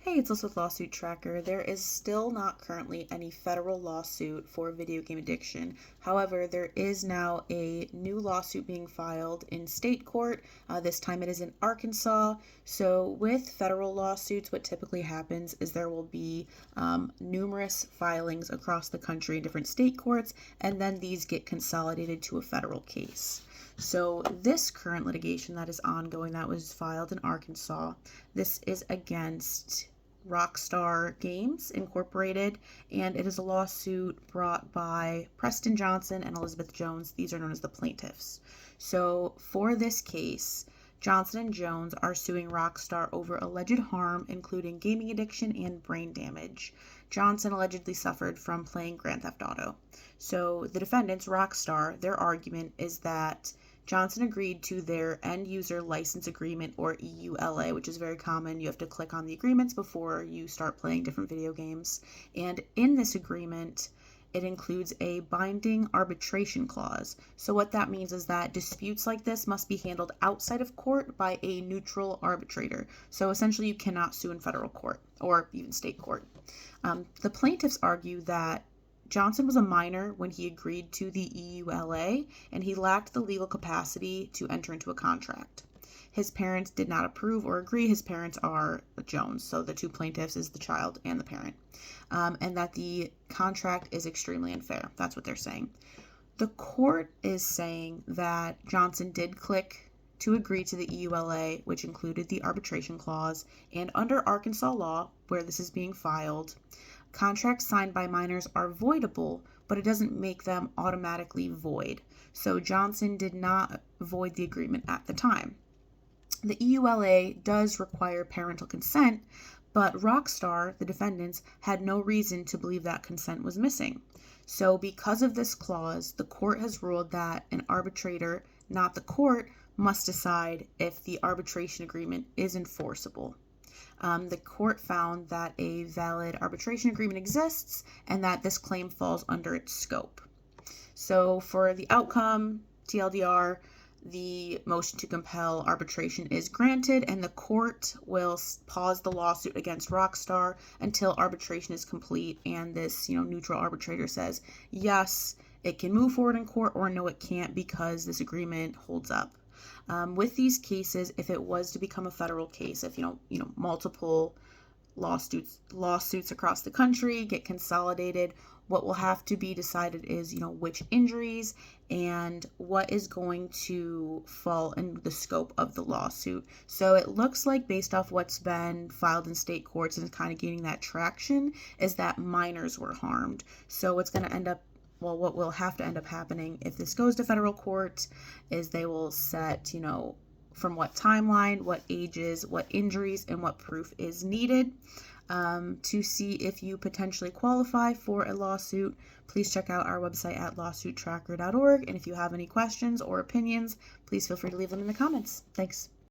Hey, it's Liz with Lawsuit Tracker. There is still not currently any federal lawsuit for video game addiction. However, there is now a new lawsuit being filed in state court. This time it is in Arkansas. So, with federal lawsuits, what typically happens is there will be numerous filings across the country in different state courts, and then these get consolidated to a federal case. So, this current litigation that is ongoing that was filed in Arkansas, this is against Rockstar Games Incorporated, and it is a lawsuit brought by Preston Johnson and Elizabeth Jones. These are known as the plaintiffs. So for this case, Johnson and Jones are suing Rockstar over alleged harm, including gaming addiction and brain damage. Johnson allegedly suffered from playing Grand Theft Auto. So the defendants, Rockstar, their argument is that Johnson agreed to their end user license agreement, or EULA, which is very common. You have to click on the agreements before you start playing different video games. And in this agreement, it includes a binding arbitration clause. So what that means is that disputes like this must be handled outside of court by a neutral arbitrator. So essentially you cannot sue in federal court or even state court. The plaintiffs argue that Johnson was a minor when he agreed to the EULA, and he lacked the legal capacity to enter into a contract. His parents did not approve or agree. His parents are Jones, so the two plaintiffs is the child and the parent, and that the contract is extremely unfair. That's what they're saying. The court is saying that Johnson did click to agree to the EULA, which included the arbitration clause, and under Arkansas law, where this is being filed, contracts signed by minors are voidable, but it doesn't make them automatically void. So Johnson did not void the agreement at the time. The EULA does require parental consent, but Rockstar, the defendants, had no reason to believe that consent was missing. So because of this clause, the court has ruled that an arbitrator, not the court, must decide if the arbitration agreement is enforceable. The court found that a valid arbitration agreement exists and that this claim falls under its scope. So for the outcome, TLDR, the motion to compel arbitration is granted, and the court will pause the lawsuit against Rockstar until arbitration is complete and this neutral arbitrator says yes, it can move forward in court, or no, it can't because this agreement holds up. With these cases, if it was to become a federal case, if multiple lawsuits across the country get consolidated, what will have to be decided is which injuries and what is going to fall in the scope of the lawsuit. So it looks like, based off what's been filed in state courts and kind of gaining that traction, is that minors were harmed. So what's going to end up what will have to end up happening if this goes to federal court is they will set, from what timeline, what ages, what injuries, and what proof is needed to see if you potentially qualify for a lawsuit. Please check out our website at lawsuittracker.org. And if you have any questions or opinions, please feel free to leave them in the comments. Thanks.